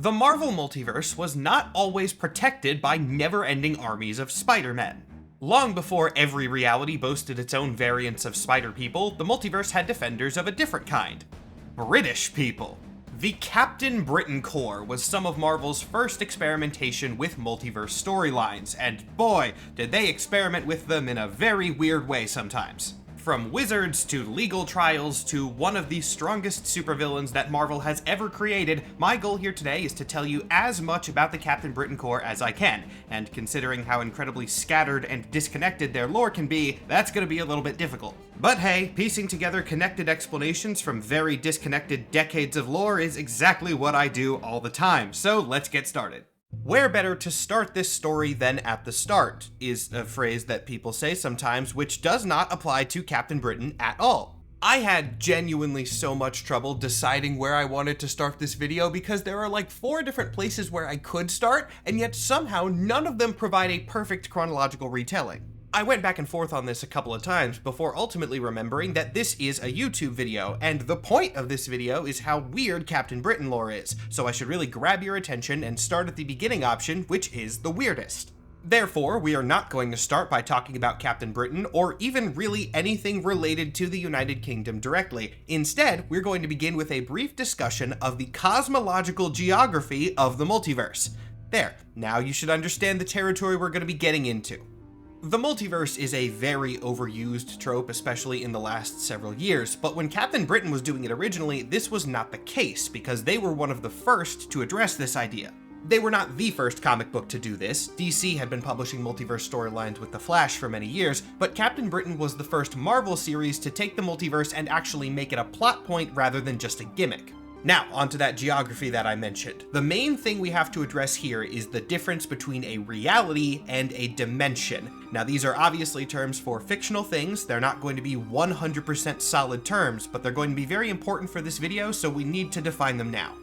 The Marvel multiverse was not always protected by never-ending armies of Spider-Men. Long before every reality boasted its own variants of Spider-People, the multiverse had defenders of a different kind. British people. The Captain Britain Corps was some of Marvel's first experimentation with multiverse storylines, and boy, did they experiment with them in a very weird way sometimes. From wizards to legal trials to one of the strongest supervillains that Marvel has ever created, my goal here today is to tell you as much about the Captain Britain Corps as I can, and considering how incredibly scattered and disconnected their lore can be, that's gonna be a little bit difficult. But hey, piecing together connected explanations from very disconnected decades of lore is exactly what I do all the time, so let's get started. Where better to start this story than at the start, is a phrase that people say sometimes, which does not apply to Captain Britain at all. I had genuinely so much trouble deciding where I wanted to start this video because there are like 4 different places where I could start, and yet somehow none of them provide a perfect chronological retelling. I went back and forth on this a couple of times before ultimately remembering that this is a YouTube video, and the point of this video is how weird Captain Britain lore is, so I should really grab your attention and start at the beginning option, which is the weirdest. Therefore, we are not going to start by talking about Captain Britain, or even really anything related to the United Kingdom directly. Instead, we're going to begin with a brief discussion of the cosmological geography of the multiverse. There, now you should understand the territory we're going to be getting into. The multiverse is a very overused trope, especially in the last several years, but when Captain Britain was doing it originally, this was not the case, because they were one of the first to address this idea. They were not the first comic book to do this. DC had been publishing multiverse storylines with The Flash for many years, but Captain Britain was the first Marvel series to take the multiverse and actually make it a plot point rather than just a gimmick. Now, onto that geography that I mentioned. The main thing we have to address here is the difference between a reality and a dimension. Now, these are obviously terms for fictional things. They're not going to be 100% solid terms, but they're going to be very important for this video, so we need to define them now.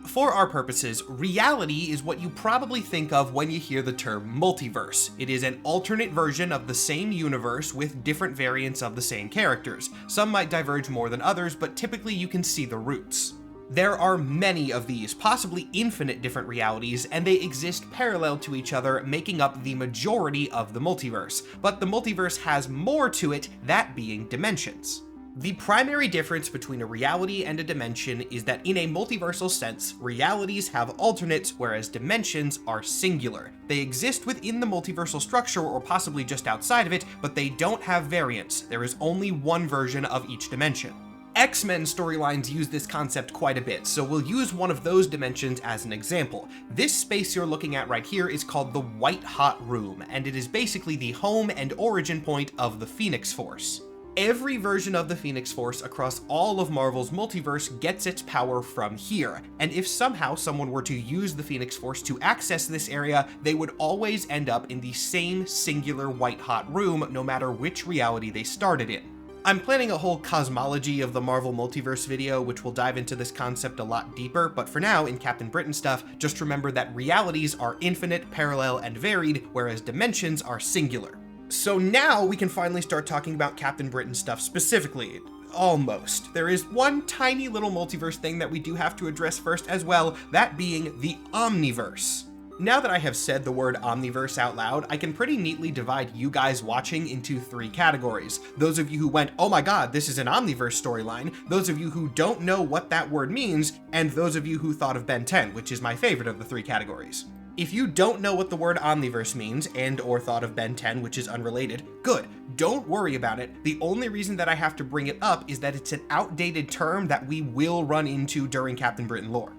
For our purposes, reality is what you probably think of when you hear the term multiverse. It is an alternate version of the same universe with different variants of the same characters. Some might diverge more than others, but typically you can see the roots. There are many of these, possibly infinite different realities, and they exist parallel to each other, making up the majority of the multiverse. But the multiverse has more to it, that being dimensions. The primary difference between a reality and a dimension is that in a multiversal sense, realities have alternates, whereas dimensions are singular. They exist within the multiversal structure or possibly just outside of it, but they don't have variants. There is only one version of each dimension. X-Men storylines use this concept quite a bit, so we'll use one of those dimensions as an example. This space you're looking at right here is called the White Hot Room, and it is basically the home and origin point of the Phoenix Force. Every version of the Phoenix Force across all of Marvel's multiverse gets its power from here, and if somehow someone were to use the Phoenix Force to access this area, they would always end up in the same singular White Hot Room, no matter which reality they started in. I'm planning a whole cosmology of the Marvel Multiverse video, which will dive into this concept a lot deeper, but for now, in Captain Britain stuff, just remember that realities are infinite, parallel, and varied, whereas dimensions are singular. So now we can finally start talking about Captain Britain stuff specifically. Almost. There is one tiny little multiverse thing that we do have to address first as well, that being the Omniverse. Now that I have said the word Omniverse out loud, I can pretty neatly divide you guys watching into 3 categories. Those of you who went, oh my god, this is an Omniverse storyline, those of you who don't know what that word means, and those of you who thought of Ben 10, which is my favorite of the 3 categories. If you don't know what the word Omniverse means, and or thought of Ben 10, which is unrelated, good. Don't worry about it. The only reason that I have to bring it up is that it's an outdated term that we will run into during Captain Britain lore.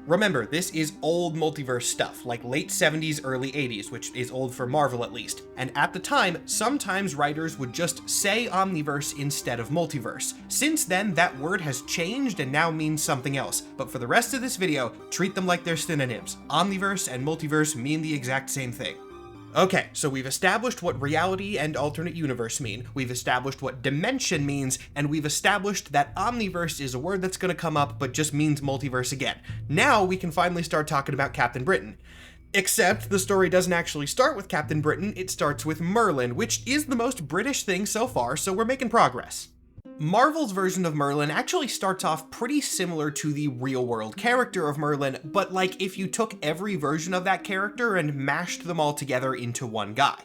Remember, this is old multiverse stuff, like late 70s, early 80s, which is old for Marvel at least. And at the time, sometimes writers would just say Omniverse instead of multiverse. Since then, that word has changed and now means something else. But for the rest of this video, treat them like they're synonyms. Omniverse and multiverse mean the exact same thing. Okay, so we've established what reality and alternate universe mean, we've established what dimension means, and we've established that omniverse is a word that's gonna come up but just means multiverse again. Now we can finally start talking about Captain Britain. Except the story doesn't actually start with Captain Britain, it starts with Merlin, which is the most British thing so far, so we're making progress. Marvel's version of Merlin actually starts off pretty similar to the real-world character of Merlin, but like if you took every version of that character and mashed them all together into one guy.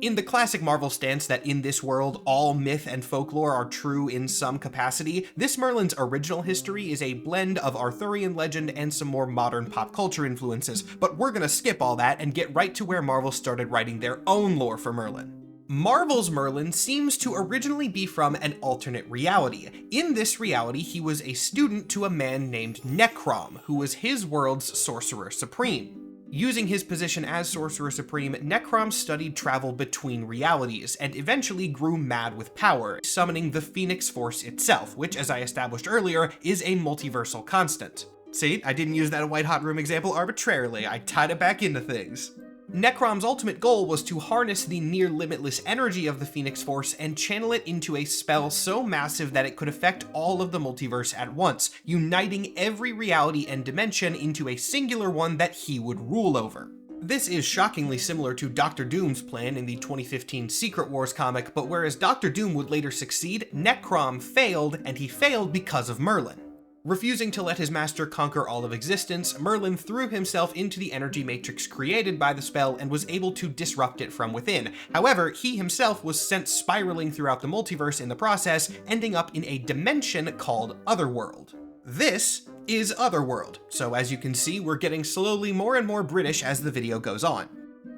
In the classic Marvel stance that in this world all myth and folklore are true in some capacity, this Merlin's original history is a blend of Arthurian legend and some more modern pop culture influences, but we're gonna skip all that and get right to where Marvel started writing their own lore for Merlin. Marvel's Merlin seems to originally be from an alternate reality. In this reality, he was a student to a man named Necrom, who was his world's Sorcerer Supreme. Using his position as Sorcerer Supreme, Necrom studied travel between realities, and eventually grew mad with power, summoning the Phoenix Force itself, which, as I established earlier, is a multiversal constant. See, I didn't use that White Hot Room example arbitrarily, I tied it back into things. Necrom's ultimate goal was to harness the near-limitless energy of the Phoenix Force and channel it into a spell so massive that it could affect all of the multiverse at once, uniting every reality and dimension into a singular one that he would rule over. This is shockingly similar to Doctor Doom's plan in the 2015 Secret Wars comic, but whereas Doctor Doom would later succeed, Necrom failed, and he failed because of Merlin. Refusing to let his master conquer all of existence, Merlin threw himself into the energy matrix created by the spell and was able to disrupt it from within. However, he himself was sent spiraling throughout the multiverse in the process, ending up in a dimension called Otherworld. This is Otherworld, so as you can see, we're getting slowly more and more British as the video goes on.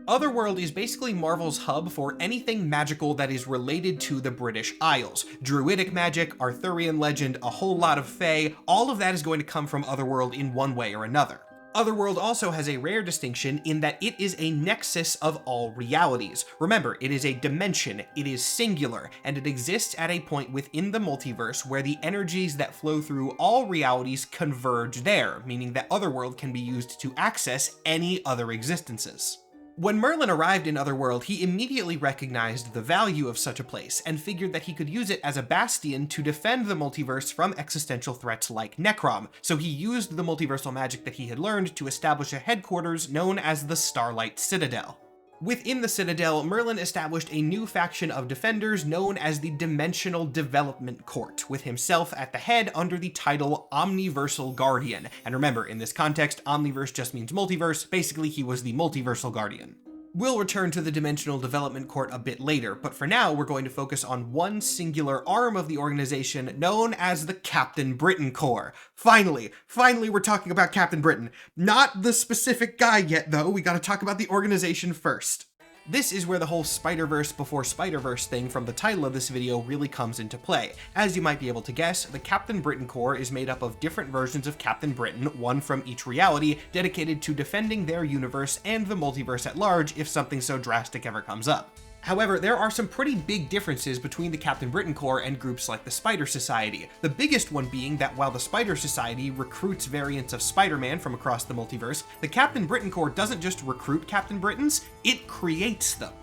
Otherworld is basically Marvel's hub for anything magical that is related to the British Isles. Druidic magic, Arthurian legend, a whole lot of fae, all of that is going to come from Otherworld in one way or another. Otherworld also has a rare distinction in that it is a nexus of all realities. Remember, it is a dimension, it is singular, and it exists at a point within the multiverse where the energies that flow through all realities converge there, meaning that Otherworld can be used to access any other existences. When Merlin arrived in Otherworld, he immediately recognized the value of such a place, and figured that he could use it as a bastion to defend the multiverse from existential threats like Necrom, so he used the multiversal magic that he had learned to establish a headquarters known as the Starlight Citadel. Within the Citadel, Merlin established a new faction of defenders known as the Dimensional Development Court, with himself at the head under the title Omniversal Guardian. And remember, in this context, Omniverse just means multiverse, basically he was the Multiversal Guardian. We'll return to the Dimensional Development Court a bit later, but for now we're going to focus on one singular arm of the organization known as the Captain Britain Corps. Finally we're talking about Captain Britain. Not the specific guy yet though, we gotta talk about the organization first. This is where the whole Spider-Verse before Spider-Verse thing from the title of this video really comes into play. As you might be able to guess, the Captain Britain Corps is made up of different versions of Captain Britain, one from each reality, dedicated to defending their universe and the multiverse at large if something so drastic ever comes up. However, there are some pretty big differences between the Captain Britain Corps and groups like the Spider Society. The biggest one being that while the Spider Society recruits variants of Spider-Man from across the multiverse, the Captain Britain Corps doesn't just recruit Captain Britons, it creates them.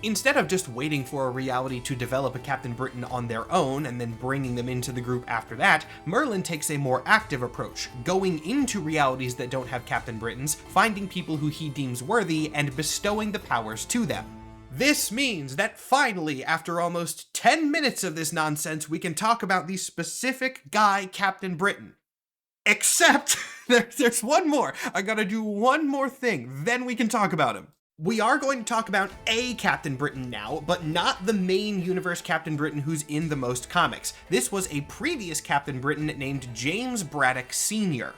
Instead of just waiting for a reality to develop a Captain Britain on their own and then bringing them into the group after that, Merlin takes a more active approach, going into realities that don't have Captain Britons, finding people who he deems worthy, and bestowing the powers to them. This means that finally, after almost 10 minutes of this nonsense, we can talk about the specific guy, Captain Britain. Except, there's one more. I gotta do one more thing, then we can talk about him. We are going to talk about a Captain Britain now, but not the main universe Captain Britain who's in the most comics. This was a previous Captain Britain named James Braddock Sr.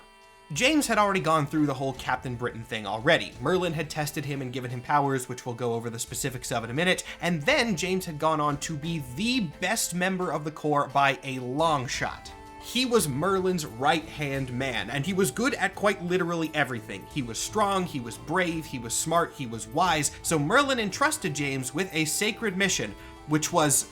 James had already gone through the whole Captain Britain thing already. Merlin had tested him and given him powers, which we'll go over the specifics of in a minute, and then James had gone on to be the best member of the Corps by a long shot. He was Merlin's right-hand man, and he was good at quite literally everything. He was strong, he was brave, he was smart, he was wise, so Merlin entrusted James with a sacred mission, which was,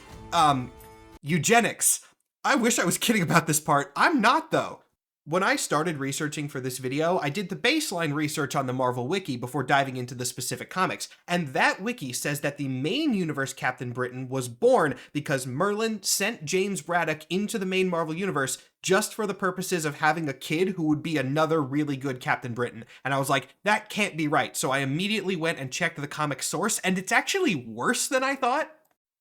eugenics. I wish I was kidding about this part. I'm not, though. When I started researching for this video, I did the baseline research on the Marvel Wiki before diving into the specific comics, and that wiki says that the main universe Captain Britain was born because Merlin sent James Braddock into the main Marvel universe just for the purposes of having a kid who would be another really good Captain Britain. And I was like, that can't be right. So I immediately went and checked the comic source, and it's actually worse than I thought.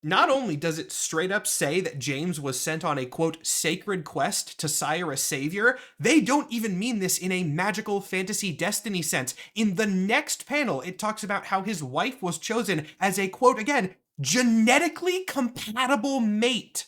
Not only does it straight up say that James was sent on a quote sacred quest to sire a savior, they don't even mean this in a magical fantasy destiny sense. In the next panel, it talks about how his wife was chosen as a quote again, genetically compatible mate.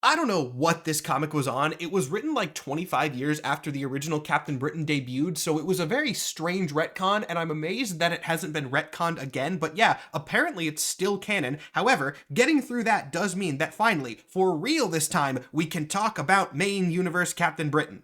I don't know what this comic was on. It was written like 25 years after the original Captain Britain debuted, so it was a very strange retcon, and I'm amazed that it hasn't been retconned again, but yeah, apparently it's still canon. However, getting through that does mean that finally, for real this time, we can talk about main universe Captain Britain.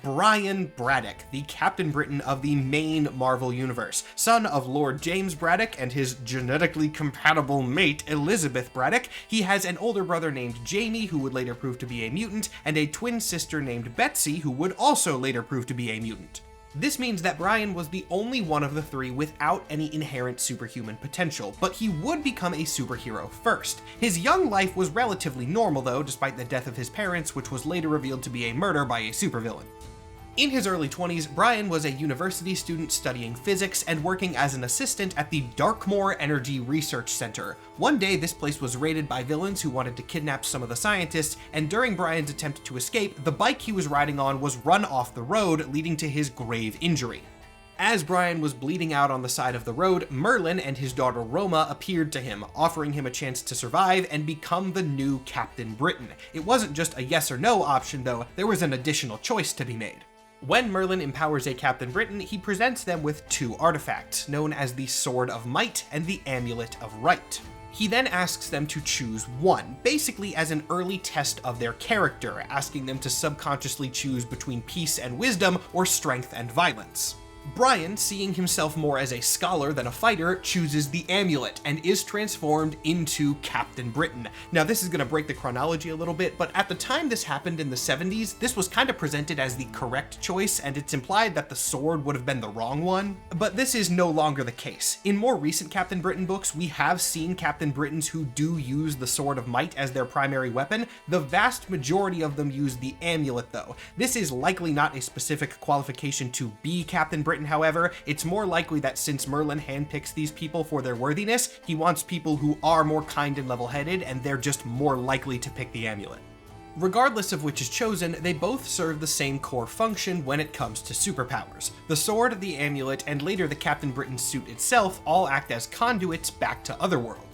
Brian Braddock, the Captain Britain of the main Marvel Universe, son of Lord James Braddock and his genetically compatible mate Elizabeth Braddock. He has an older brother named Jamie, who would later prove to be a mutant, and a twin sister named Betsy, who would also later prove to be a mutant. This means that Brian was the only one of the three without any inherent superhuman potential, but he would become a superhero first. His young life was relatively normal though, despite the death of his parents, which was later revealed to be a murder by a supervillain. In his early 20s, Brian was a university student studying physics and working as an assistant at the Darkmoor Energy Research Center. One day, this place was raided by villains who wanted to kidnap some of the scientists, and during Brian's attempt to escape, the bike he was riding on was run off the road, leading to his grave injury. As Brian was bleeding out on the side of the road, Merlin and his daughter Roma appeared to him, offering him a chance to survive and become the new Captain Britain. It wasn't just a yes or no option though, there was an additional choice to be made. When Merlin empowers a Captain Britain, he presents them with two artifacts, known as the Sword of Might and the Amulet of Right. He then asks them to choose one, basically as an early test of their character, asking them to subconsciously choose between peace and wisdom or strength and violence. Brian, seeing himself more as a scholar than a fighter, chooses the amulet and is transformed into Captain Britain. Now this is going to break the chronology a little bit, but at the time this happened in the 70s, this was kind of presented as the correct choice, and it's implied that the sword would have been the wrong one. But this is no longer the case. In more recent Captain Britain books, we have seen Captain Britons who do use the Sword of Might as their primary weapon. The vast majority of them use the amulet though. This is likely not a specific qualification to be Captain Britain. However, it's more likely that since Merlin handpicks these people for their worthiness, he wants people who are more kind and level-headed, and they're just more likely to pick the amulet. Regardless of which is chosen, they both serve the same core function when it comes to superpowers. The sword, the amulet, and later the Captain Britain suit itself all act as conduits back to Otherworld.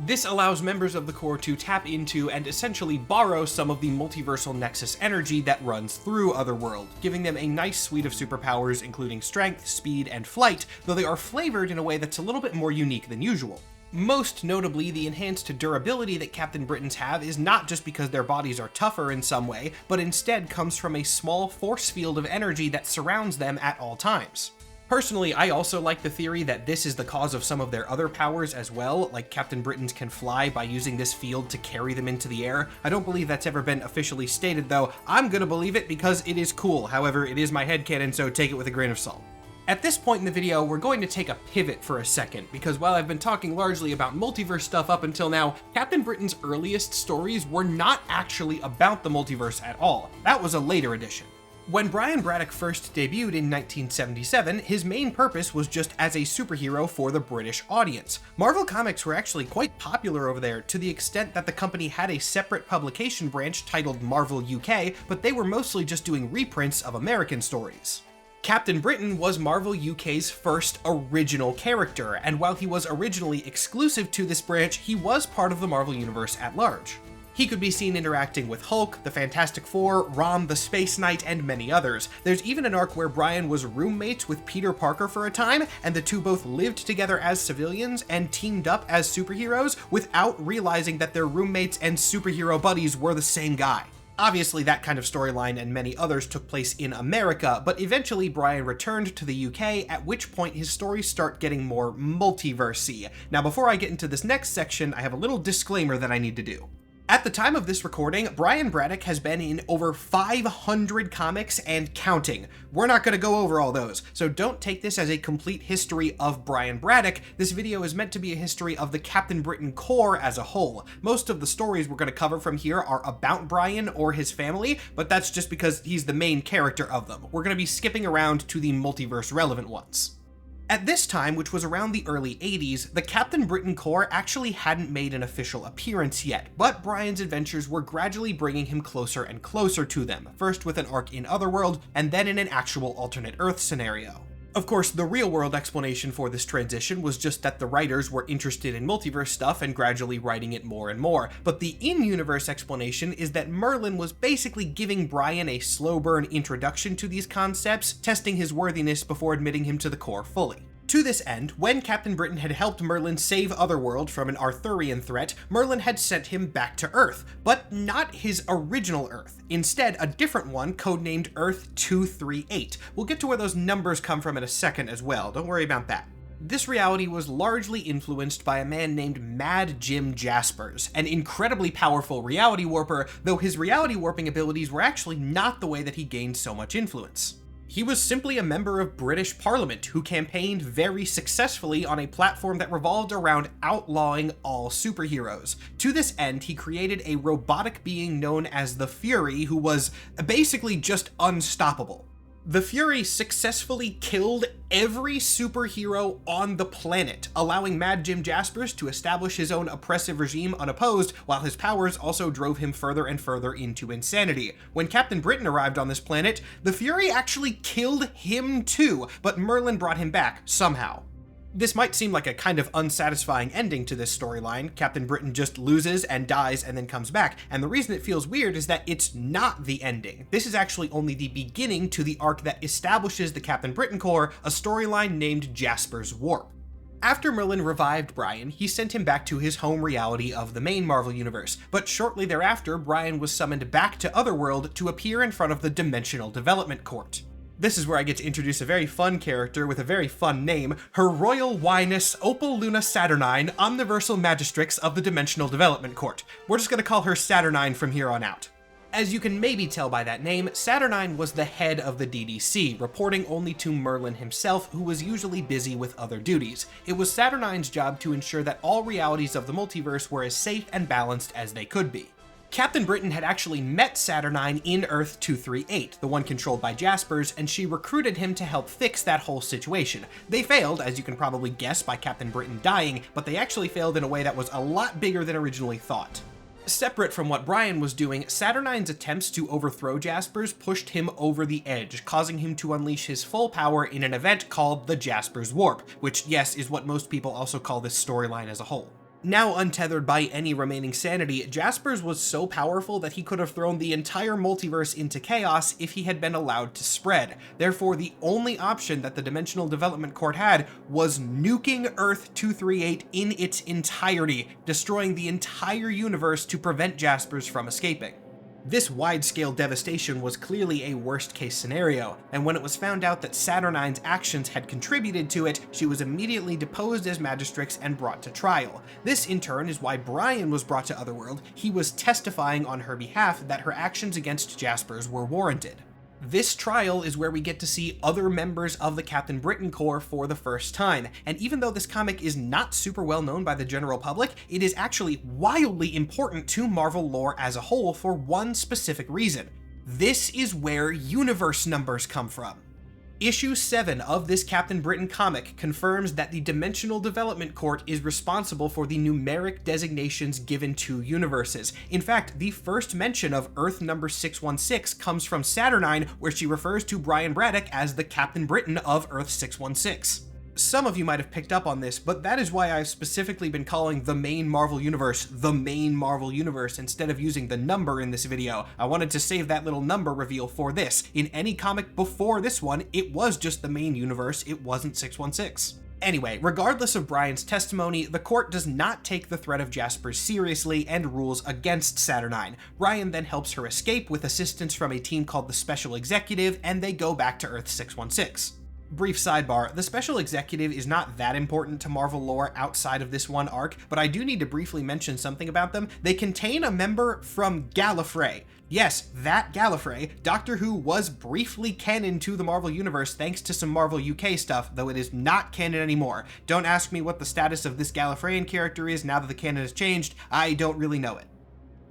This allows members of the Corps to tap into and essentially borrow some of the multiversal nexus energy that runs through Otherworld, giving them a nice suite of superpowers including strength, speed, and flight, though they are flavored in a way that's a little bit more unique than usual. Most notably, the enhanced durability that Captain Britons have is not just because their bodies are tougher in some way, but instead comes from a small force field of energy that surrounds them at all times. Personally, I also like the theory that this is the cause of some of their other powers as well, like Captain Britons can fly by using this field to carry them into the air. I don't believe that's ever been officially stated though. I'm gonna believe it because it is cool. However, it is my headcanon, so take it with a grain of salt. At this point in the video, we're going to take a pivot for a second, because while I've been talking largely about multiverse stuff up until now, Captain Britain's earliest stories were not actually about the multiverse at all. That was a later addition. When Brian Braddock first debuted in 1977, his main purpose was just as a superhero for the British audience. Marvel Comics were actually quite popular over there, to the extent that the company had a separate publication branch titled Marvel UK, but they were mostly just doing reprints of American stories. Captain Britain was Marvel UK's first original character, and while he was originally exclusive to this branch, he was part of the Marvel Universe at large. He could be seen interacting with Hulk, the Fantastic Four, Rom the Space Knight, and many others. There's even an arc where Brian was roommates with Peter Parker for a time, and the two both lived together as civilians and teamed up as superheroes without realizing that their roommates and superhero buddies were the same guy. Obviously, that kind of storyline and many others took place in America, but eventually Brian returned to the UK, at which point his stories start getting more multiverse-y. Now, before I get into this next section, I have a little disclaimer that I need to do. At the time of this recording, Brian Braddock has been in over 500 comics and counting. We're not going to go over all those, so don't take this as a complete history of Brian Braddock. This video is meant to be a history of the Captain Britain Corps as a whole. Most of the stories we're going to cover from here are about Brian or his family, but that's just because he's the main character of them. We're going to be skipping around to the multiverse relevant ones. At this time, which was around the early 80s, the Captain Britain Corps actually hadn't made an official appearance yet, but Brian's adventures were gradually bringing him closer and closer to them, first with an arc in Otherworld, and then in an actual alternate Earth scenario. Of course, the real-world explanation for this transition was just that the writers were interested in multiverse stuff and gradually writing it more and more, but the in-universe explanation is that Merlin was basically giving Brian a slow-burn introduction to these concepts, testing his worthiness before admitting him to the Corps fully. To this end, when Captain Britain had helped Merlin save Otherworld from an Arthurian threat, Merlin had sent him back to Earth, but not his original Earth. Instead, a different one, codenamed Earth 238. We'll get to where those numbers come from in a second as well, don't worry about that. This reality was largely influenced by a man named Mad Jim Jaspers, an incredibly powerful reality warper, though his reality warping abilities were actually not the way that he gained so much influence. He was simply a member of British Parliament who campaigned very successfully on a platform that revolved around outlawing all superheroes. To this end, he created a robotic being known as the Fury, who was basically just unstoppable. The Fury successfully killed every superhero on the planet, allowing Mad Jim Jaspers to establish his own oppressive regime unopposed, while his powers also drove him further and further into insanity. When Captain Britain arrived on this planet, the Fury actually killed him too, but Merlin brought him back somehow. This might seem like a kind of unsatisfying ending to this storyline. Captain Britain just loses and dies and then comes back, and the reason it feels weird is that it's not the ending. This is actually only the beginning to the arc that establishes the Captain Britain Corps, a storyline named Jaspers Warp. After Merlin revived Brian, he sent him back to his home reality of the main Marvel Universe, but shortly thereafter, Brian was summoned back to Otherworld to appear in front of the Dimensional Development Court. This is where I get to introduce a very fun character with a very fun name, Her Royal Highness Opal Luna Saturnine, Omniversal Magistrix of the Dimensional Development Court. We're just gonna call her Saturnine from here on out. As you can maybe tell by that name, Saturnine was the head of the DDC, reporting only to Merlin himself, who was usually busy with other duties. It was Saturnine's job to ensure that all realities of the multiverse were as safe and balanced as they could be. Captain Britain had actually met Saturnine in Earth 238, the one controlled by Jaspers, and she recruited him to help fix that whole situation. They failed, as you can probably guess by Captain Britain dying, but they actually failed in a way that was a lot bigger than originally thought. Separate from what Brian was doing, Saturnine's attempts to overthrow Jaspers pushed him over the edge, causing him to unleash his full power in an event called the Jaspers Warp, which, yes, is what most people also call this storyline as a whole. Now untethered by any remaining sanity, Jaspers was so powerful that he could have thrown the entire multiverse into chaos if he had been allowed to spread. Therefore, the only option that the Dimensional Development Court had was nuking Earth 238 in its entirety, destroying the entire universe to prevent Jaspers from escaping. This wide-scale devastation was clearly a worst-case scenario, and when it was found out that Saturnine's actions had contributed to it, she was immediately deposed as Magistrix and brought to trial. This, in turn, is why Brian was brought to Otherworld. He was testifying on her behalf that her actions against Jaspers were warranted. This trial is where we get to see other members of the Captain Britain Corps for the first time, and even though this comic is not super well known by the general public, it is actually wildly important to Marvel lore as a whole for one specific reason. This is where universe numbers come from. Issue 7 of this Captain Britain comic confirms that the Dimensional Development Court is responsible for the numeric designations given to universes. In fact, the first mention of Earth number 616 comes from Saturnine, where she refers to Brian Braddock as the Captain Britain of Earth 616. Some of you might have picked up on this, but that is why I've specifically been calling the main Marvel Universe the main Marvel Universe instead of using the number in this video. I wanted to save that little number reveal for this. In any comic before this one, it was just the main universe, it wasn't 616. Anyway, regardless of Brian's testimony, the court does not take the threat of Jaspers seriously and rules against Saturnine. Brian then helps her escape with assistance from a team called the Special Executive, and they go back to Earth 616. Brief sidebar, the Special Executive is not that important to Marvel lore outside of this one arc, but I do need to briefly mention something about them. They contain a member from Gallifrey. Yes, that Gallifrey. Doctor Who was briefly canon to the Marvel Universe thanks to some Marvel UK stuff, though it is not canon anymore. Don't ask me what the status of this Gallifreyan character is now that the canon has changed, I don't really know it.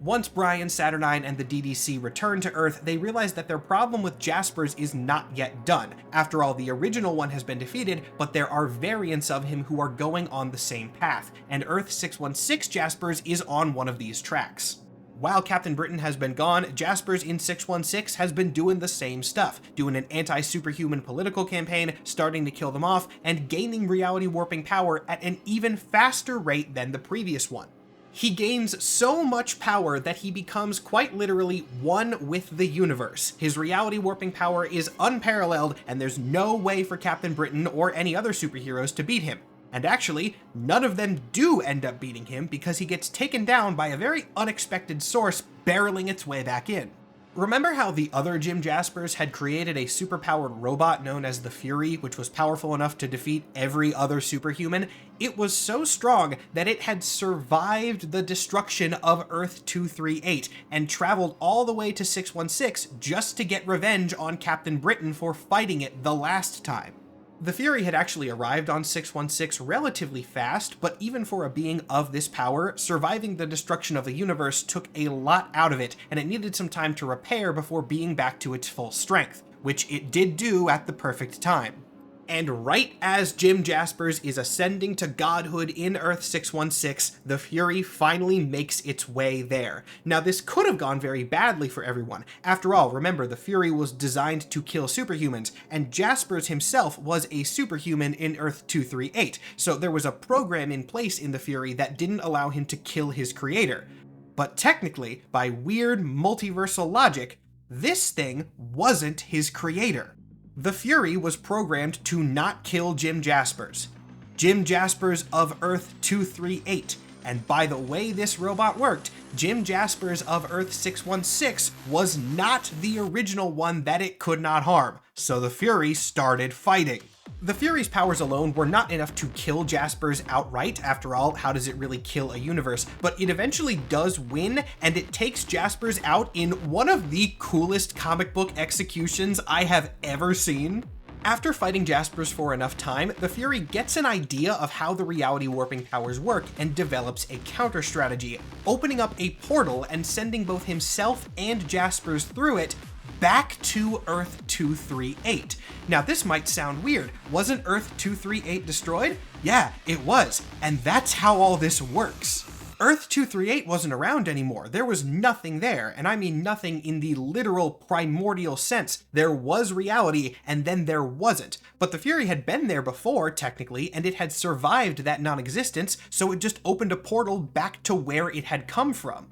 Once Brian, Saturnine, and the DDC return to Earth, they realize that their problem with Jaspers is not yet done. After all, the original one has been defeated, but there are variants of him who are going on the same path, and Earth 616 Jaspers is on one of these tracks. While Captain Britain has been gone, Jaspers in 616 has been doing the same stuff, doing an anti-superhuman political campaign, starting to kill them off, and gaining reality warping power at an even faster rate than the previous one. He gains so much power that he becomes quite literally one with the universe. His reality warping power is unparalleled, and there's no way for Captain Britain or any other superheroes to beat him. And actually, none of them do end up beating him because he gets taken down by a very unexpected source barreling its way back in. Remember how the other Jim Jaspers had created a superpowered robot known as the Fury, which was powerful enough to defeat every other superhuman? It was so strong that it had survived the destruction of Earth 238 and traveled all the way to 616 just to get revenge on Captain Britain for fighting it the last time. The Fury had actually arrived on 616 relatively fast, but even for a being of this power, surviving the destruction of the universe took a lot out of it, and it needed some time to repair before being back to its full strength, which it did do at the perfect time. And right as Jim Jaspers is ascending to godhood in Earth 616, the Fury finally makes its way there. Now, this could have gone very badly for everyone. After all, remember, the Fury was designed to kill superhumans, and Jaspers himself was a superhuman in Earth 238, so there was a program in place in the Fury that didn't allow him to kill his creator. But technically, by weird multiversal logic, this thing wasn't his creator. The Fury was programmed to not kill Jim Jaspers. Jim Jaspers of Earth 238. And by the way this robot worked, Jim Jaspers of Earth 616 was not the original one that it could not harm. So the Fury started fighting. The Fury's powers alone were not enough to kill Jaspers outright. After all, how does it really kill a universe? But it eventually does win, and it takes Jaspers out in one of the coolest comic book executions I have ever seen. After fighting Jaspers for enough time, the Fury gets an idea of how the reality warping powers work and develops a counter strategy, opening up a portal and sending both himself and Jaspers through it back to Earth 238. Now, this might sound weird. Wasn't Earth 238 destroyed? Yeah, it was. And that's how all this works. Earth 238 wasn't around anymore. There was nothing there, and I mean nothing in the literal primordial sense. There was reality, and then there wasn't. But the Fury had been there before, technically, and it had survived that non-existence, so it just opened a portal back to where it had come from.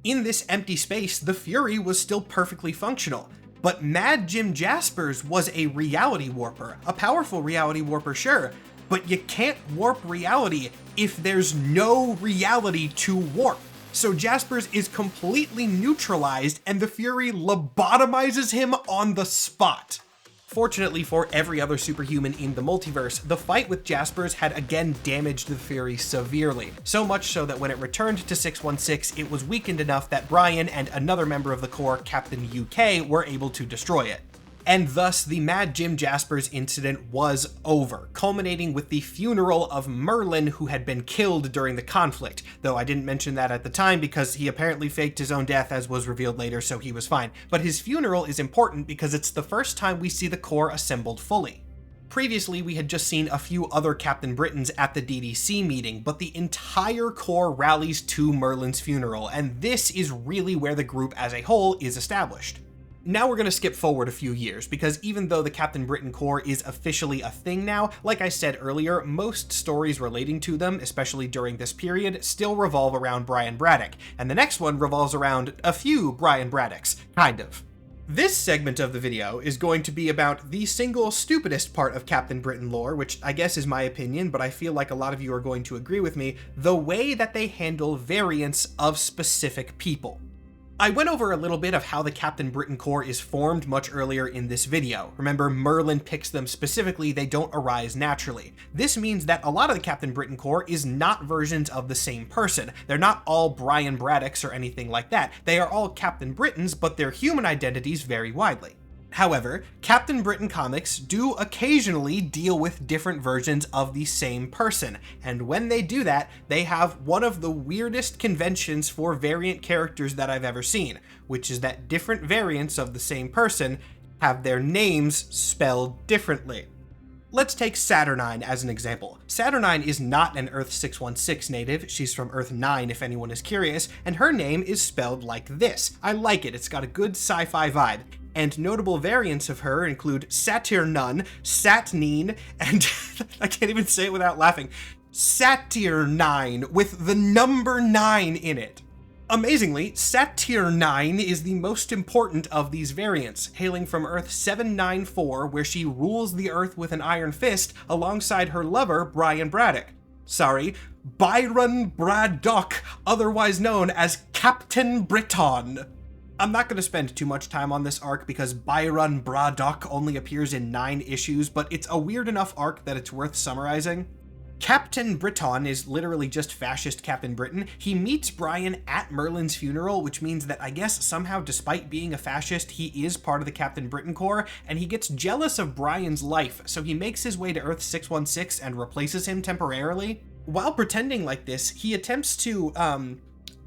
In this empty space, the Fury was still perfectly functional. But Mad Jim Jaspers was a reality warper. A powerful reality warper, sure, but you can't warp reality if there's no reality to warp. So Jaspers is completely neutralized, and the Fury lobotomizes him on the spot. Fortunately for every other superhuman in the multiverse, the fight with Jaspers had again damaged the Fury severely. So much so that when it returned to 616, it was weakened enough that Brian and another member of the Corps, Captain UK, were able to destroy it. And thus, the Mad Jim Jaspers incident was over, culminating with the funeral of Merlin, who had been killed during the conflict, though I didn't mention that at the time because he apparently faked his own death, as was revealed later, so he was fine. But his funeral is important because it's the first time we see the Corps assembled fully. Previously, we had just seen a few other Captain Britons at the DDC meeting, but the entire Corps rallies to Merlin's funeral, and this is really where the group as a whole is established. Now we're going to skip forward a few years, because even though the Captain Britain Corps is officially a thing now, like I said earlier, most stories relating to them, especially during this period, still revolve around Brian Braddock, and the next one revolves around a few Brian Braddocks, kind of. This segment of the video is going to be about the single stupidest part of Captain Britain lore, which I guess is my opinion, but I feel like a lot of you are going to agree with me, the way that they handle variants of specific people. I went over a little bit of how the Captain Britain Corps is formed much earlier in this video. Remember, Merlin picks them specifically, they don't arise naturally. This means that a lot of the Captain Britain Corps is not versions of the same person. They're not all Brian Braddocks or anything like that. They are all Captain Britons, but their human identities vary widely. However, Captain Britain comics do occasionally deal with different versions of the same person, and when they do that, they have one of the weirdest conventions for variant characters that I've ever seen, which is that different variants of the same person have their names spelled differently. Let's take Saturnine as an example. Saturnine is not an Earth 616 native, she's from Earth 9 if anyone is curious, and her name is spelled like this. I like it, it's got a good sci-fi vibe. And notable variants of her include Saturnine, Satnine, and I can't even say it without laughing, Saturnine with the number 9 in it. Amazingly, Saturnine is the most important of these variants, hailing from Earth 794, where she rules the Earth with an iron fist alongside her lover, Byron Braddock, otherwise known as Captain Britain. I'm not going to spend too much time on this arc because Byron Braddock only appears in 9 issues, but it's a weird enough arc that it's worth summarizing. Captain Britain is literally just fascist Captain Britain. He meets Brian at Merlin's funeral, which means that I guess somehow, despite being a fascist, he is part of the Captain Britain Corps, and he gets jealous of Brian's life, so he makes his way to Earth 616 and replaces him temporarily. While pretending like this, he attempts to,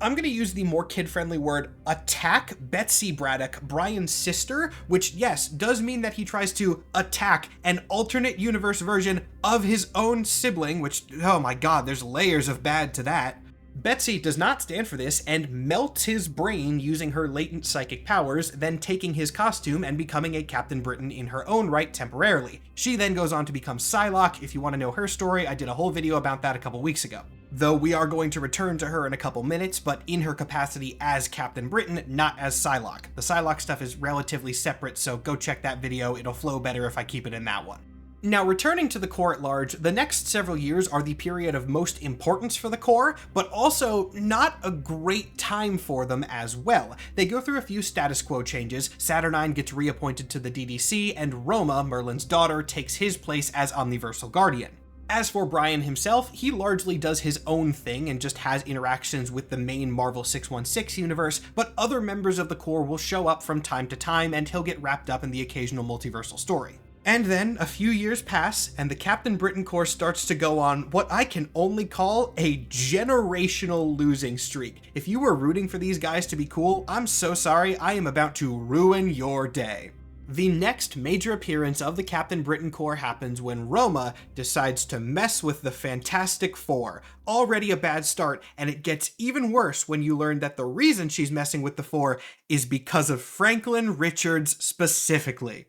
I'm going to use the more kid-friendly word, attack Betsy Braddock, Brian's sister, which, yes, does mean that he tries to attack an alternate universe version of his own sibling, which, oh my god, there's layers of bad to that. Betsy does not stand for this and melts his brain using her latent psychic powers, then taking his costume and becoming a Captain Britain in her own right temporarily. She then goes on to become Psylocke. If you want to know her story, I did a whole video about that a couple weeks ago. Though we are going to return to her in a couple minutes, but in her capacity as Captain Britain, not as Psylocke. The Psylocke stuff is relatively separate, so go check that video. It'll flow better if I keep it in that one. Now, returning to the Corps at large, the next several years are the period of most importance for the Corps, but also not a great time for them as well. They go through a few status quo changes. Saturnine gets reappointed to the DDC, and Roma, Merlin's daughter, takes his place as Omniversal Guardian. As for Brian himself, he largely does his own thing and just has interactions with the main Marvel 616 universe, but other members of the Corps will show up from time to time, and he'll get wrapped up in the occasional multiversal story. And then a few years pass, and the Captain Britain Corps starts to go on what I can only call a generational losing streak. If you were rooting for these guys to be cool, I'm so sorry, I am about to ruin your day. The next major appearance of the Captain Britain Corps happens when Roma decides to mess with the Fantastic Four. Already a bad start, and it gets even worse when you learn that the reason she's messing with the Four is because of Franklin Richards specifically.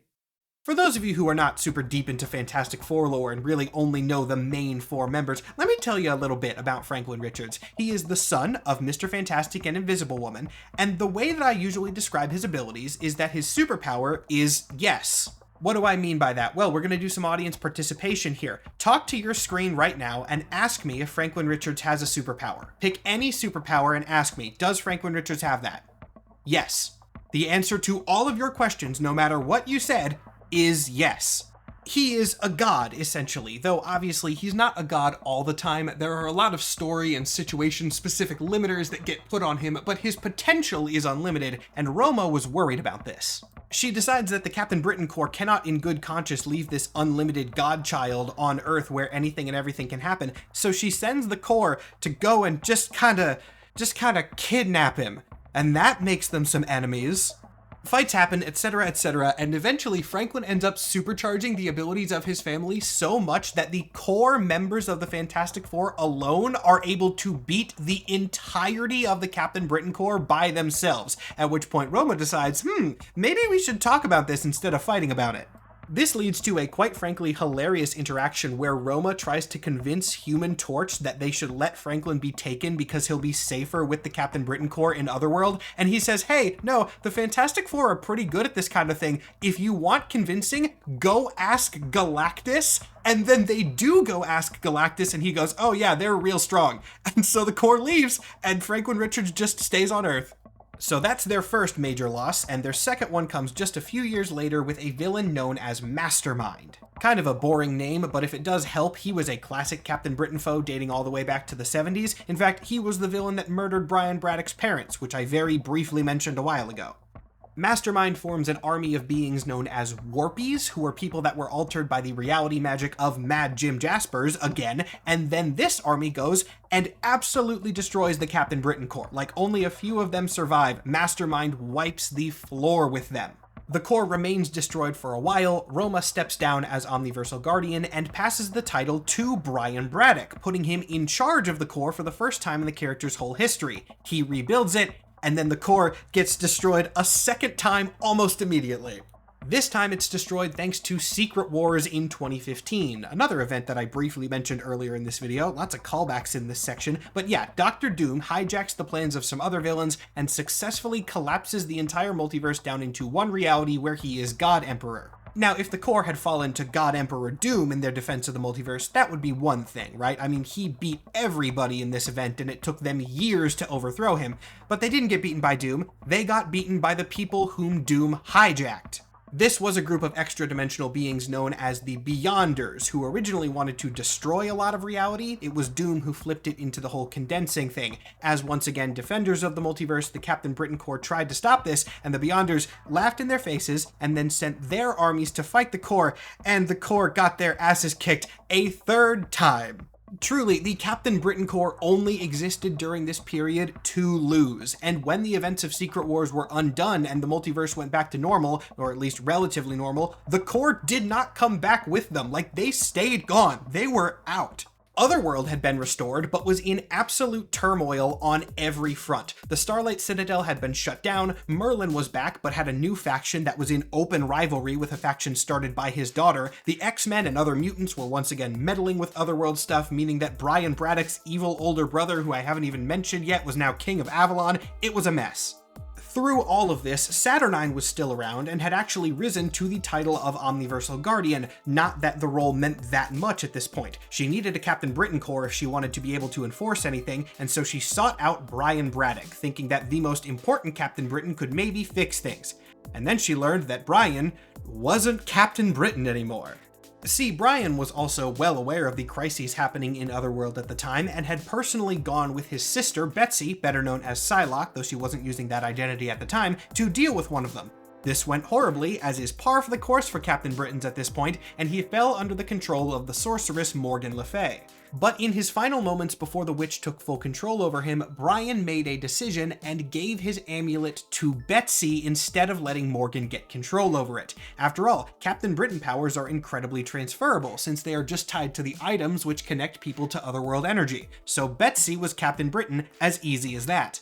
For those of you who are not super deep into Fantastic Four lore and really only know the main 4 members, let me tell you a little bit about Franklin Richards. He is the son of Mr. Fantastic and Invisible Woman, and the way that I usually describe his abilities is that his superpower is yes. What do I mean by that? Well, we're going to do some audience participation here. Talk to your screen right now and ask me if Franklin Richards has a superpower. Pick any superpower and ask me, does Franklin Richards have that? Yes. The answer to all of your questions, no matter what you said, is yes. He is a god, essentially, though obviously he's not a god all the time. There are a lot of story and situation-specific limiters that get put on him, but his potential is unlimited, and Roma was worried about this. She decides that the Captain Britain Corps cannot in good conscience leave this unlimited godchild on Earth where anything and everything can happen, so she sends the Corps to go and just kinda kidnap him, and that makes them some enemies. Fights happen, etc., and eventually Franklin ends up supercharging the abilities of his family so much that the core members of the Fantastic Four alone are able to beat the entirety of the Captain Britain Corps by themselves, at which point Roma decides, maybe we should talk about this instead of fighting about it. This leads to a quite frankly hilarious interaction where Roma tries to convince Human Torch that they should let Franklin be taken because he'll be safer with the Captain Britain Corps in Otherworld, and he says, hey, no, the Fantastic Four are pretty good at this kind of thing. If you want convincing, go ask Galactus. And then they do go ask Galactus, and he goes, oh yeah, they're real strong. And so the Corps leaves, and Franklin Richards just stays on Earth. So that's their first major loss, and their second one comes just a few years later with a villain known as Mastermind. Kind of a boring name, but if it does help, he was a classic Captain Britain foe dating all the way back to the 70s. In fact, he was the villain that murdered Brian Braddock's parents, which I very briefly mentioned a while ago. Mastermind forms an army of beings known as Warpies, who are people that were altered by the reality magic of Mad Jim Jaspers again, and then this army goes and absolutely destroys the Captain Britain Corps. Like, only a few of them survive. Mastermind wipes the floor with them. The Corps remains destroyed for a while. Roma steps down as Omniversal Guardian and passes the title to Brian Braddock, putting him in charge of the Corps for the first time in the character's whole history. He rebuilds it, and then the Corps gets destroyed a second time almost immediately. This time it's destroyed thanks to Secret Wars in 2015, another event that I briefly mentioned earlier in this video. Lots of callbacks in this section, but yeah, Dr. Doom hijacks the plans of some other villains and successfully collapses the entire multiverse down into one reality where he is God Emperor. Now, if the Corps had fallen to God Emperor Doom in their defense of the multiverse, that would be one thing, right? I mean, he beat everybody in this event, and it took them years to overthrow him. But they didn't get beaten by Doom. They got beaten by the people whom Doom hijacked. This was a group of extra-dimensional beings known as the Beyonders, who originally wanted to destroy a lot of reality. It was Doom who flipped it into the whole condensing thing. As once again, defenders of the multiverse, the Captain Britain Corps tried to stop this, and the Beyonders laughed in their faces and then sent their armies to fight the Corps, and the Corps got their asses kicked a third time. Truly, the Captain Britain Corps only existed during this period to lose, and when the events of Secret Wars were undone and the multiverse went back to normal, or at least relatively normal, the Corps did not come back with them. Like, they stayed gone. They were out. Otherworld had been restored, but was in absolute turmoil on every front. The Starlight Citadel had been shut down, Merlin was back, but had a new faction that was in open rivalry with a faction started by his daughter. The X-Men and other mutants were once again meddling with Otherworld stuff, meaning that Brian Braddock's evil older brother, who I haven't even mentioned yet, was now King of Avalon. It was a mess. Through all of this, Saturnine was still around and had actually risen to the title of Omniversal Guardian, not that the role meant that much at this point. She needed a Captain Britain Corps if she wanted to be able to enforce anything, and so she sought out Brian Braddock, thinking that the most important Captain Britain could maybe fix things. And then she learned that Brian wasn't Captain Britain anymore. See, Brian was also well aware of the crises happening in Otherworld at the time and had personally gone with his sister, Betsy, better known as Psylocke, though she wasn't using that identity at the time, to deal with one of them. This went horribly, as is par for the course for Captain Britons at this point, and he fell under the control of the sorceress Morgan Le Fay. But in his final moments before the witch took full control over him, Brian made a decision and gave his amulet to Betsy instead of letting Morgan get control over it. After all, Captain Britain powers are incredibly transferable, since they are just tied to the items which connect people to Otherworld energy. So Betsy was Captain Britain as easy as that.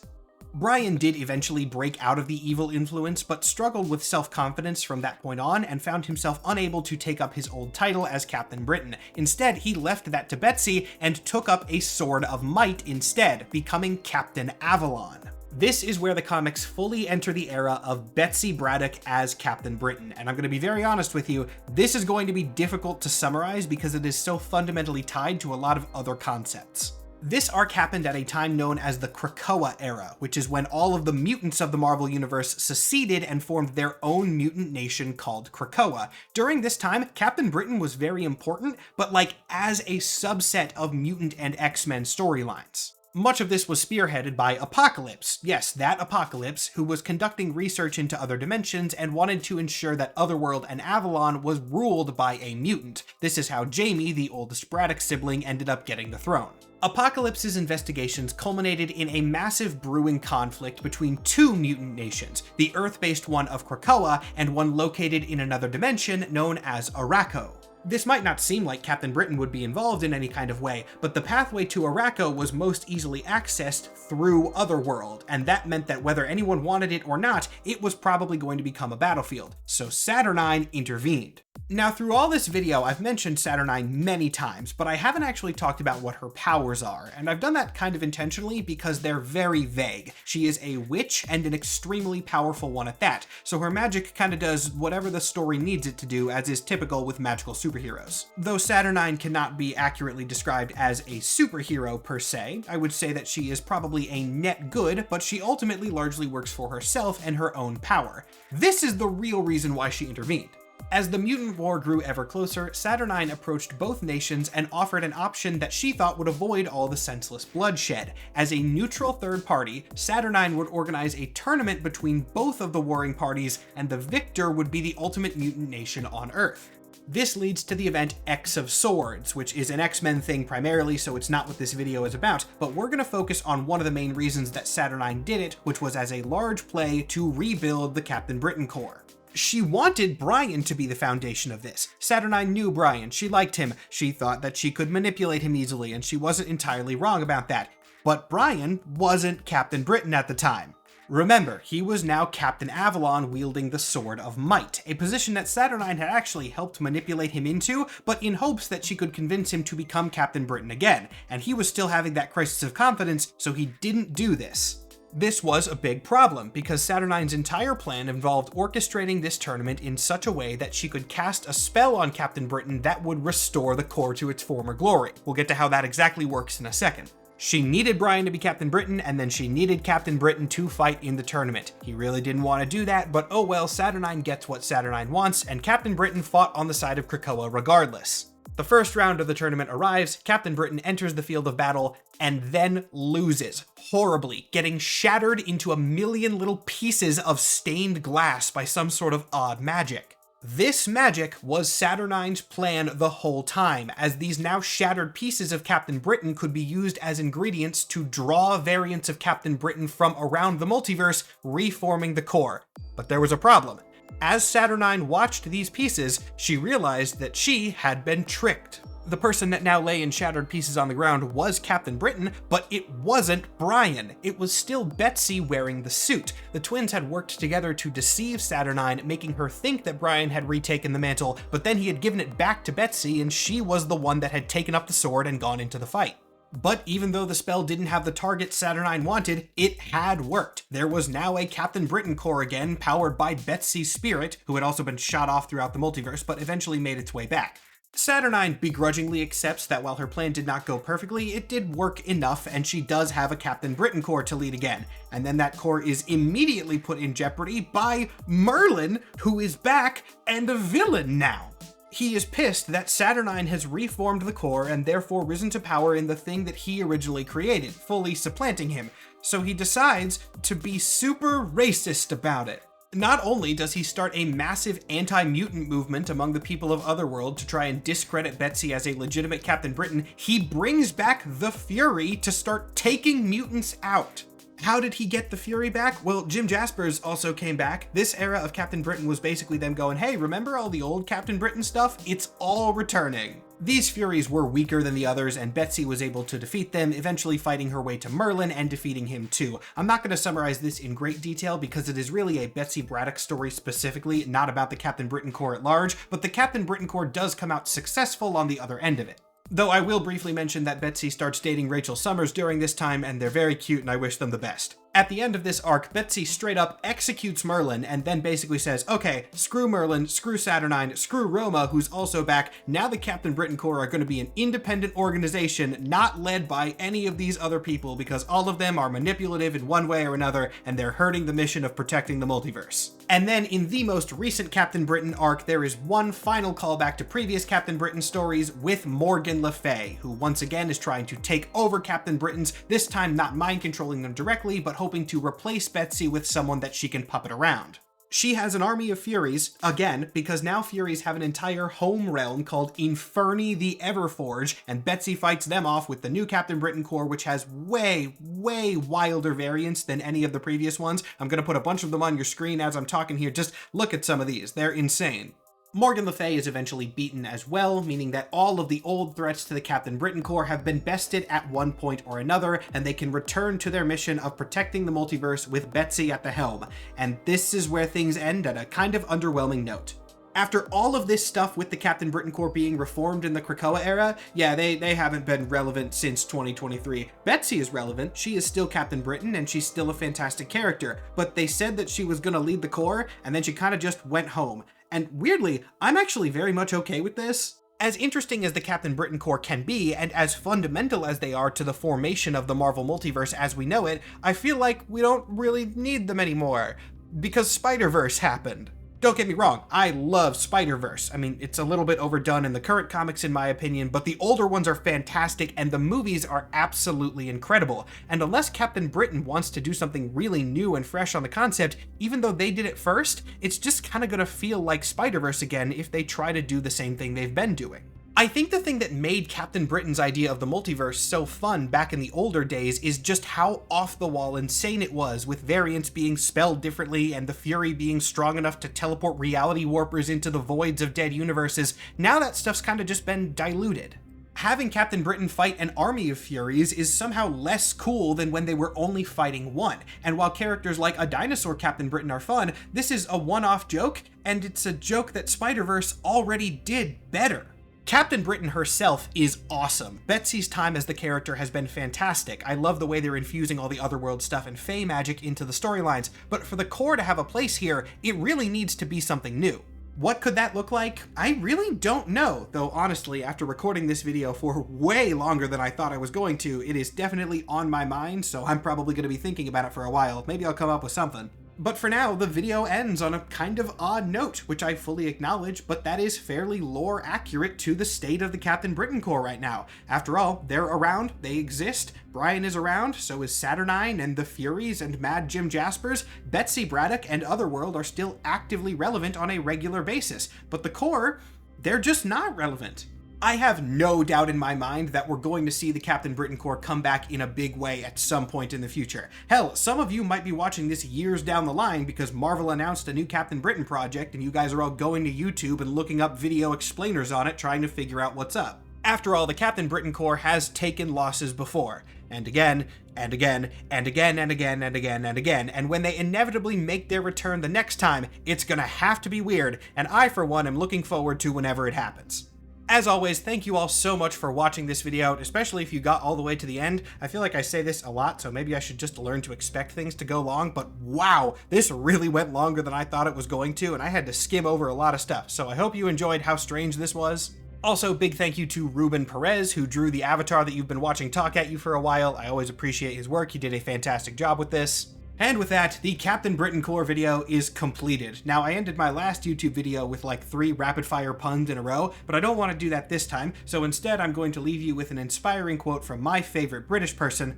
Brian did eventually break out of the evil influence, but struggled with self-confidence from that point on and found himself unable to take up his old title as Captain Britain. Instead, he left that to Betsy and took up a Sword of Might instead, becoming Captain Avalon. This is where the comics fully enter the era of Betsy Braddock as Captain Britain, and I'm going to be very honest with you, this is going to be difficult to summarize because it is so fundamentally tied to a lot of other concepts. This arc happened at a time known as the Krakoa era, which is when all of the mutants of the Marvel Universe seceded and formed their own mutant nation called Krakoa. During this time, Captain Britain was very important, but like as a subset of mutant and X-Men storylines. Much of this was spearheaded by Apocalypse, yes, that Apocalypse, who was conducting research into other dimensions and wanted to ensure that Otherworld and Avalon was ruled by a mutant. This is how Jamie, the oldest Braddock sibling, ended up getting the throne. Apocalypse's investigations culminated in a massive brewing conflict between two mutant nations, the Earth-based one of Krakoa and one located in another dimension known as Arakko. This might not seem like Captain Britain would be involved in any kind of way, but the pathway to Arakko was most easily accessed through Otherworld, and that meant that whether anyone wanted it or not, it was probably going to become a battlefield, so Saturnine intervened. Now, through all this video, I've mentioned Saturnine many times, but I haven't actually talked about what her powers are, and I've done that kind of intentionally because they're very vague. She is a witch, and an extremely powerful one at that, so her magic kind of does whatever the story needs it to do, as is typical with magical superheroes. Though Saturnine cannot be accurately described as a superhero per se, I would say that she is probably a net good, but she ultimately largely works for herself and her own power. This is the real reason why she intervened. As the mutant war grew ever closer, Saturnine approached both nations and offered an option that she thought would avoid all the senseless bloodshed. As a neutral third party, Saturnine would organize a tournament between both of the warring parties, and the victor would be the ultimate mutant nation on Earth. This leads to the event X of Swords, which is an X-Men thing primarily, so it's not what this video is about, but we're going to focus on one of the main reasons that Saturnine did it, which was as a large play to rebuild the Captain Britain Corps. She wanted Brian to be the foundation of this. Saturnine knew Brian, she liked him, she thought that she could manipulate him easily, and she wasn't entirely wrong about that. But Brian wasn't Captain Britain at the time. Remember, he was now Captain Avalon wielding the Sword of Might, a position that Saturnine had actually helped manipulate him into, but in hopes that she could convince him to become Captain Britain again, and he was still having that crisis of confidence, so he didn't do this. This was a big problem, because Saturnine's entire plan involved orchestrating this tournament in such a way that she could cast a spell on Captain Britain that would restore the Corps to its former glory. We'll get to how that exactly works in a second. She needed Brian to be Captain Britain, and then she needed Captain Britain to fight in the tournament. He really didn't want to do that, but oh well, Saturnine gets what Saturnine wants, and Captain Britain fought on the side of Krakoa regardless. The first round of the tournament arrives, Captain Britain enters the field of battle, and then loses, horribly, getting shattered into a million little pieces of stained glass by some sort of odd magic. This magic was Saturnine's plan the whole time, as these now shattered pieces of Captain Britain could be used as ingredients to draw variants of Captain Britain from around the multiverse, reforming the Corps. But there was a problem. As Saturnine watched these pieces, she realized that she had been tricked. The person that now lay in shattered pieces on the ground was Captain Britain, but it wasn't Brian. It was still Betsy wearing the suit. The twins had worked together to deceive Saturnine, making her think that Brian had retaken the mantle, but then he had given it back to Betsy, and she was the one that had taken up the sword and gone into the fight. But even though the spell didn't have the target Saturnine wanted, it had worked. There was now a Captain Britain Corps again, powered by Betsy's spirit, who had also been shot off throughout the multiverse, but eventually made its way back. Saturnine begrudgingly accepts that while her plan did not go perfectly, it did work enough, and she does have a Captain Britain Corps to lead again. And then that Corps is immediately put in jeopardy by Merlin, who is back and a villain now. He is pissed that Saturnine has reformed the Corps and therefore risen to power in the thing that he originally created, fully supplanting him, so he decides to be super racist about it. Not only does he start a massive anti-mutant movement among the people of Otherworld to try and discredit Betsy as a legitimate Captain Britain, he brings back the Fury to start taking mutants out. How did he get the Fury back? Well, Jim Jaspers also came back. This era of Captain Britain was basically them going, hey, remember all the old Captain Britain stuff? It's all returning. These Furies were weaker than the others, and Betsy was able to defeat them, eventually fighting her way to Merlin and defeating him too. I'm not going to summarize this in great detail because it is really a Betsy Braddock story specifically, not about the Captain Britain Corps at large, but the Captain Britain Corps does come out successful on the other end of it. Though I will briefly mention that Betsy starts dating Rachel Summers during this time, and they're very cute and I wish them the best. At the end of this arc, Betsy straight up executes Merlin and then basically says, okay, screw Merlin, screw Saturnine, screw Roma, who's also back. Now the Captain Britain Corps are going to be an independent organization, not led by any of these other people, because all of them are manipulative in one way or another, and they're hurting the mission of protecting the multiverse. And then in the most recent Captain Britain arc, there is one final callback to previous Captain Britain stories with Morgan Le Fay, who once again is trying to take over Captain Britain's, this time not mind controlling them directly, but hoping to replace Betsy with someone that she can puppet around. She has an army of Furies, again, because now Furies have an entire home realm called Inferni the Everforge, and Betsy fights them off with the new Captain Britain Corps, which has way, way wilder variants than any of the previous ones. I'm going to put a bunch of them on your screen as I'm talking here. Just look at some of these. They're insane. Morgan Le Fay is eventually beaten as well, meaning that all of the old threats to the Captain Britain Corps have been bested at one point or another, and they can return to their mission of protecting the multiverse with Betsy at the helm. And this is where things end at a kind of underwhelming note. After all of this stuff with the Captain Britain Corps being reformed in the Krakoa era, yeah, they haven't been relevant since 2023. Betsy is relevant, she is still Captain Britain, and she's still a fantastic character, but they said that she was gonna lead the Corps, and then she kind of just went home. And weirdly, I'm actually very much okay with this. As interesting as the Captain Britain Corps can be, and as fundamental as they are to the formation of the Marvel Multiverse as we know it, I feel like we don't really need them anymore, because Spider-Verse happened. Don't get me wrong, I love Spider-Verse. I mean, it's a little bit overdone in the current comics in my opinion, but the older ones are fantastic and the movies are absolutely incredible. And unless Captain Britain wants to do something really new and fresh on the concept, even though they did it first, it's just kind of gonna feel like Spider-Verse again if they try to do the same thing they've been doing. I think the thing that made Captain Britain's idea of the multiverse so fun back in the older days is just how off-the-wall insane it was, with variants being spelled differently and the Fury being strong enough to teleport reality warpers into the voids of dead universes. Now that stuff's kind of just been diluted. Having Captain Britain fight an army of Furies is somehow less cool than when they were only fighting one. And while characters like a dinosaur Captain Britain are fun, this is a one-off joke, and it's a joke that Spider-Verse already did better. Captain Britain herself is awesome. Betsy's time as the character has been fantastic. I love the way they're infusing all the otherworld stuff and Fey magic into the storylines, but for the core to have a place here, it really needs to be something new. What could that look like? I really don't know, though honestly, after recording this video for way longer than I thought I was going to, it is definitely on my mind, so I'm probably going to be thinking about it for a while. Maybe I'll come up with something. But for now, the video ends on a kind of odd note, which I fully acknowledge, but that is fairly lore accurate to the state of the Captain Britain Corps right now. After all, they're around, they exist, Brian is around, so is Saturnine and the Furies and Mad Jim Jaspers, Betsy, Braddock, and Otherworld are still actively relevant on a regular basis, but the Corps, they're just not relevant. I have no doubt in my mind that we're going to see the Captain Britain Corps come back in a big way at some point in the future. Hell, some of you might be watching this years down the line because Marvel announced a new Captain Britain project and you guys are all going to YouTube and looking up video explainers on it trying to figure out what's up. After all, the Captain Britain Corps has taken losses before, and again, and again, and again, and again, and again, and again, and when they inevitably make their return the next time, it's gonna have to be weird, and I, for one, am looking forward to whenever it happens. As always, thank you all so much for watching this video, especially if you got all the way to the end. I feel like I say this a lot, so maybe I should just learn to expect things to go long, but wow, this really went longer than I thought it was going to, and I had to skim over a lot of stuff, so I hope you enjoyed how strange this was. Also, big thank you to Ruben Perez, who drew the avatar that you've been watching talk at you for a while. I always appreciate his work. He did a fantastic job with this. And with that, the Captain Britain Corps video is completed. Now, I ended my last YouTube video with like 3 rapid-fire puns in a row, but I don't want to do that this time, so instead I'm going to leave you with an inspiring quote from my favorite British person.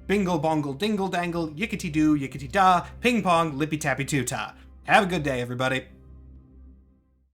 Bingle bongle dingle dangle, yickety doo, yickety da, ping pong, lippy tappy too ta. Have a good day, everybody.